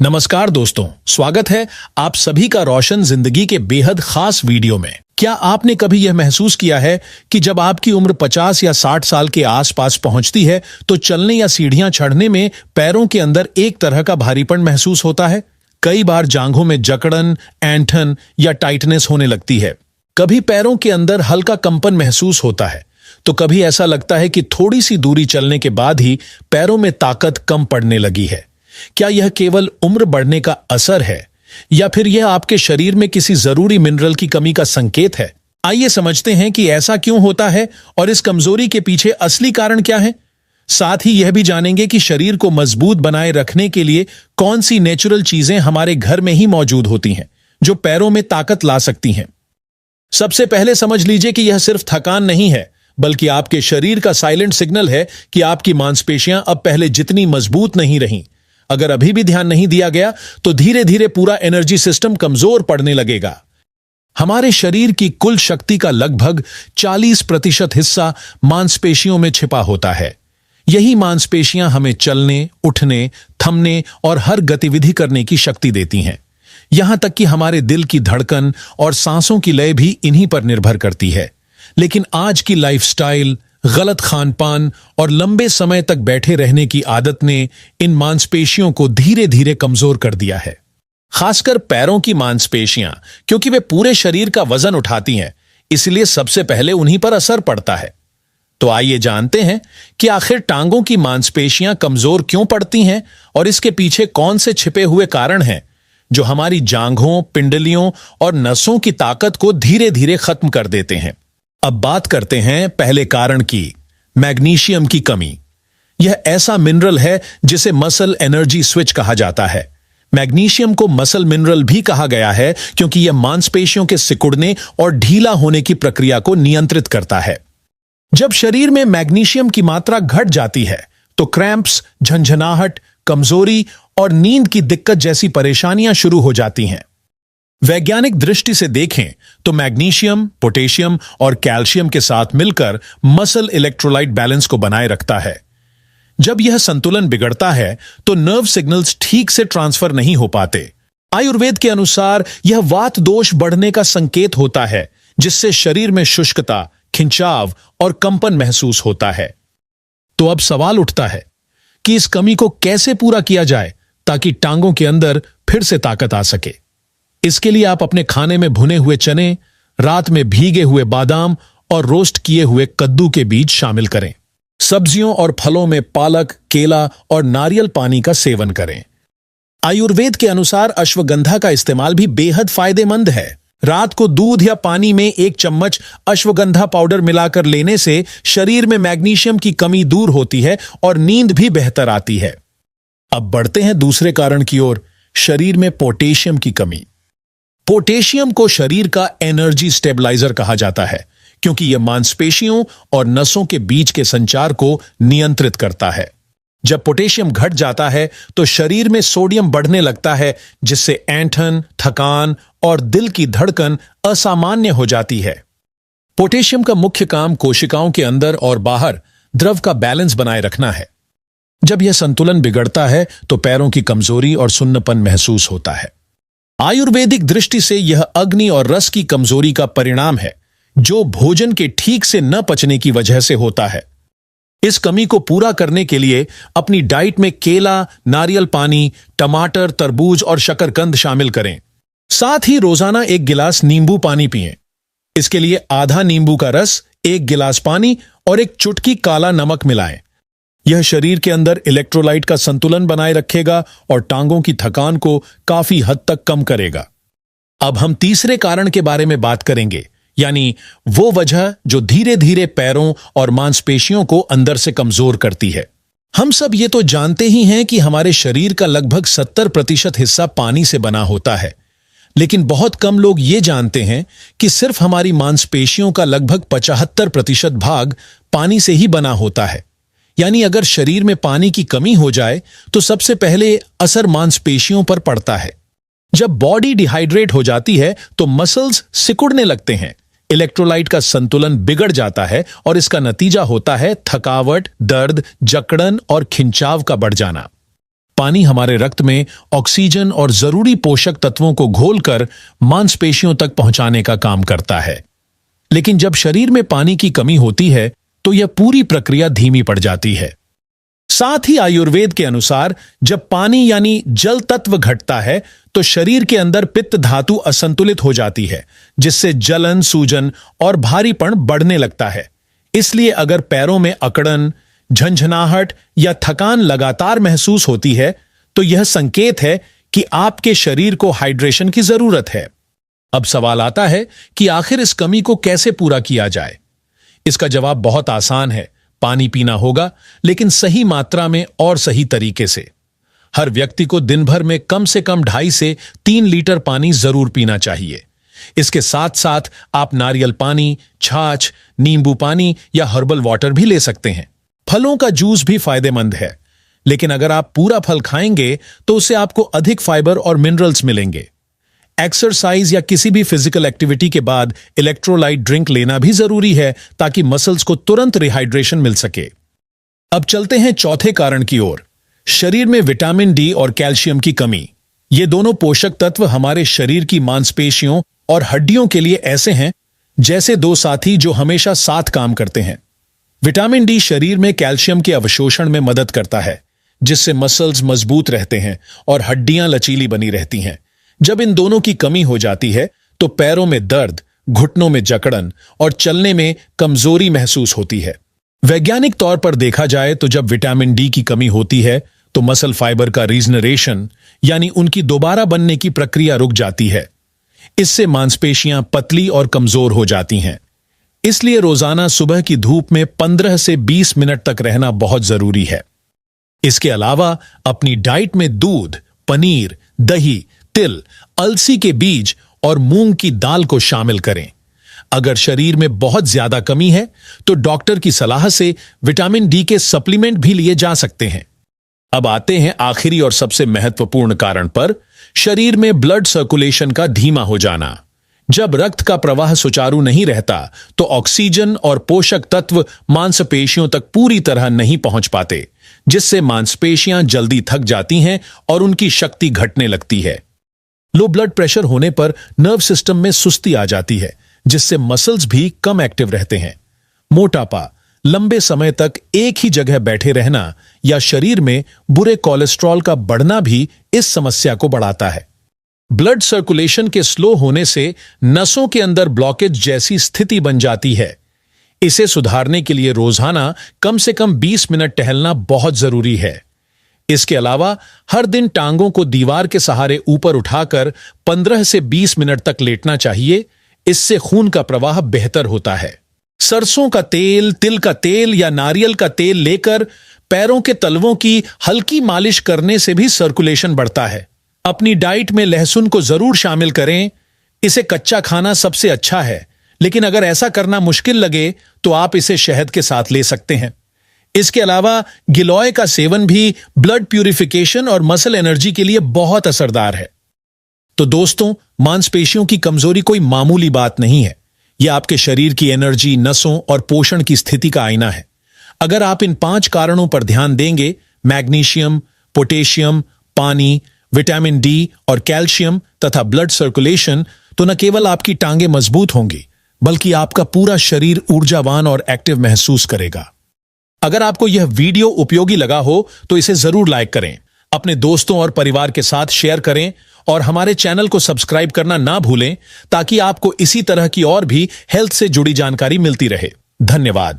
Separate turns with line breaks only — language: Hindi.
नमस्कार दोस्तों, स्वागत है आप सभी का रोशन जिंदगी के बेहद खास वीडियो में। क्या आपने कभी यह महसूस किया है कि जब आपकी उम्र 50 या 60 साल के आसपास पहुंचती है तो चलने या सीढ़ियां चढ़ने में पैरों के अंदर एक तरह का भारीपन महसूस होता है। कई बार जांघों में जकड़न, ऐंठन या टाइटनेस होने लगती है। कभी पैरों के अंदर हल्का कंपन महसूस होता है तो कभी ऐसा लगता है कि थोड़ी सी दूरी चलने के बाद ही पैरों में ताकत कम पड़ने लगी है। क्या यह केवल उम्र बढ़ने का असर है या फिर यह आपके शरीर में किसी जरूरी मिनरल की कमी का संकेत है? आइए समझते हैं कि ऐसा क्यों होता है और इस कमजोरी के पीछे असली कारण क्या है। साथ ही यह भी जानेंगे कि शरीर को मजबूत बनाए रखने के लिए कौन सी नेचुरल चीजें हमारे घर में ही मौजूद होती हैं जो पैरों में ताकत ला सकती हैं। सबसे पहले समझ लीजिए कि यह सिर्फ थकान नहीं है, बल्कि आपके शरीर का साइलेंट सिग्नल है कि आपकी मांसपेशियां अब पहले जितनी मजबूत नहीं रहीं। अगर अभी भी ध्यान नहीं दिया गया तो धीरे धीरे पूरा एनर्जी सिस्टम कमजोर पड़ने लगेगा। हमारे शरीर की कुल शक्ति का लगभग 40% हिस्सा मांसपेशियों में छिपा होता है। यही मांसपेशियां हमें चलने, उठने, थमने और हर गतिविधि करने की शक्ति देती हैं। यहां तक कि हमारे दिल की धड़कन और सांसों की लय भी इन्हीं पर निर्भर करती है। लेकिन आज की लाइफस्टाइल, गलत खानपान और लंबे समय तक बैठे रहने की आदत ने इन मांसपेशियों को धीरे धीरे कमजोर कर दिया है। खासकर पैरों की मांसपेशियां, क्योंकि वे पूरे शरीर का वजन उठाती हैं, इसलिए सबसे पहले उन्हीं पर असर पड़ता है। तो आइए जानते हैं कि आखिर टांगों की मांसपेशियां कमजोर क्यों पड़ती हैं और इसके पीछे कौन से छिपे हुए कारण हैं जो हमारी जांघों, पिंडलियों और नसों की ताकत को धीरे धीरे खत्म कर देते हैं। अब बात करते हैं पहले कारण की, मैग्नीशियम की कमी। यह ऐसा मिनरल है जिसे मसल एनर्जी स्विच कहा जाता है। मैग्नीशियम को मसल मिनरल भी कहा गया है क्योंकि यह मांसपेशियों के सिकुड़ने और ढीला होने की प्रक्रिया को नियंत्रित करता है। जब शरीर में मैग्नीशियम की मात्रा घट जाती है तो क्रैम्प्स, झंझनाहट, कमजोरी और नींद की दिक्कत जैसी परेशानियां शुरू हो जाती हैं। वैज्ञानिक दृष्टि से देखें तो मैग्नीशियम, पोटेशियम और कैल्शियम के साथ मिलकर मसल इलेक्ट्रोलाइट बैलेंस को बनाए रखता है। जब यह संतुलन बिगड़ता है तो नर्व सिग्नल्स ठीक से ट्रांसफर नहीं हो पाते। आयुर्वेद के अनुसार यह वात दोष बढ़ने का संकेत होता है, जिससे शरीर में शुष्कता, खिंचाव और कंपन महसूस होता है। तो अब सवाल उठता है कि इस कमी को कैसे पूरा किया जाए ताकि टांगों के अंदर फिर से ताकत आ सके। इसके लिए आप अपने खाने में भुने हुए चने, रात में भीगे हुए बादाम और रोस्ट किए हुए कद्दू के बीज शामिल करें। सब्जियों और फलों में पालक, केला और नारियल पानी का सेवन करें। आयुर्वेद के अनुसार अश्वगंधा का इस्तेमाल भी बेहद फायदेमंद है। रात को दूध या पानी में 1 चम्मच अश्वगंधा पाउडर मिलाकर लेने से शरीर में मैग्नीशियम की कमी दूर होती है और नींद भी बेहतर आती है। अब बढ़ते हैं दूसरे कारण की ओर, शरीर में पोटेशियम की कमी। पोटेशियम को शरीर का एनर्जी स्टेबलाइजर कहा जाता है क्योंकि यह मांसपेशियों और नसों के बीच के संचार को नियंत्रित करता है। जब पोटेशियम घट जाता है तो शरीर में सोडियम बढ़ने लगता है, जिससे ऐंठन, थकान और दिल की धड़कन असामान्य हो जाती है। पोटेशियम का मुख्य काम कोशिकाओं के अंदर और बाहर द्रव का बैलेंस बनाए रखना है। जब यह संतुलन बिगड़ता है तो पैरों की कमजोरी और सुन्नपन महसूस होता है। आयुर्वेदिक दृष्टि से यह अग्नि और रस की कमजोरी का परिणाम है, जो भोजन के ठीक से न पचने की वजह से होता है। इस कमी को पूरा करने के लिए अपनी डाइट में केला, नारियल पानी, टमाटर, तरबूज और शकरकंद शामिल करें। साथ ही रोजाना 1 गिलास नींबू पानी पिएं। इसके लिए आधा नींबू का रस, 1 गिलास पानी और 1 चुटकी काला नमक मिलाएं। यह शरीर के अंदर इलेक्ट्रोलाइट का संतुलन बनाए रखेगा और टांगों की थकान को काफी हद तक कम करेगा। अब हम तीसरे कारण के बारे में बात करेंगे, यानी वो वजह जो धीरे धीरे पैरों और मांसपेशियों को अंदर से कमजोर करती है। हम सब ये तो जानते ही हैं कि हमारे शरीर का लगभग 70% हिस्सा पानी से बना होता है, लेकिन बहुत कम लोग ये जानते हैं कि सिर्फ हमारी मांसपेशियों का लगभग 75% भाग पानी से ही बना होता है। यानी अगर शरीर में पानी की कमी हो जाए तो सबसे पहले असर मांसपेशियों पर पड़ता है। जब बॉडी डिहाइड्रेट हो जाती है तो मसल्स सिकुड़ने लगते हैं, इलेक्ट्रोलाइट का संतुलन बिगड़ जाता है और इसका नतीजा होता है थकावट, दर्द, जकड़न और खिंचाव का बढ़ जाना। पानी हमारे रक्त में ऑक्सीजन और जरूरी पोषक तत्वों को घोलकर मांसपेशियों तक पहुंचाने का काम करता है। लेकिन जब शरीर में पानी की कमी होती है तो यह पूरी प्रक्रिया धीमी पड़ जाती है। साथ ही आयुर्वेद के अनुसार जब पानी यानी जल तत्व घटता है तो शरीर के अंदर पित्त धातु असंतुलित हो जाती है, जिससे जलन, सूजन और भारीपन बढ़ने लगता है। इसलिए अगर पैरों में अकड़न, झंझनाहट या थकान लगातार महसूस होती है तो यह संकेत है कि आपके शरीर को हाइड्रेशन की जरूरत है। अब सवाल आता है कि आखिर इस कमी को कैसे पूरा किया जाए। इसका जवाब बहुत आसान है, पानी पीना होगा, लेकिन सही मात्रा में और सही तरीके से। हर व्यक्ति को दिन भर में कम से कम 2.5 से 3 लीटर पानी जरूर पीना चाहिए। इसके साथ साथ आप नारियल पानी, छाछ, नींबू पानी या हर्बल वाटर भी ले सकते हैं। फलों का जूस भी फायदेमंद है, लेकिन अगर आप पूरा फल खाएंगे तो उससे आपको अधिक फाइबर और मिनरल्स मिलेंगे। एक्सरसाइज या किसी भी फिजिकल एक्टिविटी के बाद इलेक्ट्रोलाइट ड्रिंक लेना भी जरूरी है ताकि मसल्स को तुरंत रिहाइड्रेशन मिल सके। अब चलते हैं चौथे कारण की ओर, शरीर में विटामिन डी और कैल्शियम की कमी। ये दोनों पोषक तत्व हमारे शरीर की मांसपेशियों और हड्डियों के लिए ऐसे हैं जैसे दो साथी जो हमेशा साथ काम करते हैं। विटामिन डी शरीर में कैल्शियम के अवशोषण में मदद करता है, जिससे मसल्स मजबूत रहते हैं और हड्डियां लचीली बनी रहती हैं। जब इन दोनों की कमी हो जाती है तो पैरों में दर्द, घुटनों में जकड़न और चलने में कमजोरी महसूस होती है। वैज्ञानिक तौर पर देखा जाए तो जब विटामिन डी की कमी होती है तो मसल फाइबर का रीजनरेशन यानी उनकी दोबारा बनने की प्रक्रिया रुक जाती है। इससे मांसपेशियां पतली और कमजोर हो जाती हैं। इसलिए रोजाना सुबह की धूप में 15 से 20 मिनट तक रहना बहुत जरूरी है। इसके अलावा अपनी डाइट में दूध, पनीर, दही, तिल, अलसी के बीज और मूंग की दाल को शामिल करें। अगर शरीर में बहुत ज्यादा कमी है तो डॉक्टर की सलाह से विटामिन डी के सप्लीमेंट भी लिए जा सकते हैं। अब आते हैं आखिरी और सबसे महत्वपूर्ण कारण पर, शरीर में ब्लड सर्कुलेशन का धीमा हो जाना। जब रक्त का प्रवाह सुचारू नहीं रहता तो ऑक्सीजन और पोषक तत्व मांसपेशियों तक पूरी तरह नहीं पहुंच पाते, जिससे मांसपेशियां जल्दी थक जाती हैं और उनकी शक्ति घटने लगती है। लो ब्लड प्रेशर होने पर नर्व सिस्टम में सुस्ती आ जाती है, जिससे मसल्स भी कम एक्टिव रहते हैं। मोटापा, लंबे समय तक एक ही जगह बैठे रहना या शरीर में बुरे कोलेस्ट्रॉल का बढ़ना भी इस समस्या को बढ़ाता है। ब्लड सर्कुलेशन के स्लो होने से नसों के अंदर ब्लॉकेज जैसी स्थिति बन जाती है। इसे सुधारने के लिए रोजाना कम से कम 20 मिनट टहलना बहुत जरूरी है। इसके अलावा हर दिन टांगों को दीवार के सहारे ऊपर उठाकर 15 से 20 मिनट तक लेटना चाहिए। इससे खून का प्रवाह बेहतर होता है। सरसों का तेल, तिल का तेल या नारियल का तेल लेकर पैरों के तलवों की हल्की मालिश करने से भी सर्कुलेशन बढ़ता है। अपनी डाइट में लहसुन को जरूर शामिल करें। इसे कच्चा खाना सबसे अच्छा है, लेकिन अगर ऐसा करना मुश्किल लगे तो आप इसे शहद के साथ ले सकते हैं। इसके अलावा गिलोय का सेवन भी ब्लड प्यूरिफिकेशन और मसल एनर्जी के लिए बहुत असरदार है। तो दोस्तों, मांसपेशियों की कमजोरी कोई मामूली बात नहीं है। यह आपके शरीर की एनर्जी, नसों और पोषण की स्थिति का आईना है। अगर आप इन 5 कारणों पर ध्यान देंगे, मैग्नीशियम, पोटेशियम, पानी, विटामिन डी और कैल्शियम तथा ब्लड सर्कुलेशन, तो न केवल आपकी टांगें मजबूत होंगी, बल्कि आपका पूरा शरीर ऊर्जावान और एक्टिव महसूस करेगा। अगर आपको यह वीडियो उपयोगी लगा हो तो इसे जरूर लाइक करें, अपने दोस्तों और परिवार के साथ शेयर करें और हमारे चैनल को सब्सक्राइब करना ना भूलें, ताकि आपको इसी तरह की और भी हेल्थ से जुड़ी जानकारी मिलती रहे। धन्यवाद।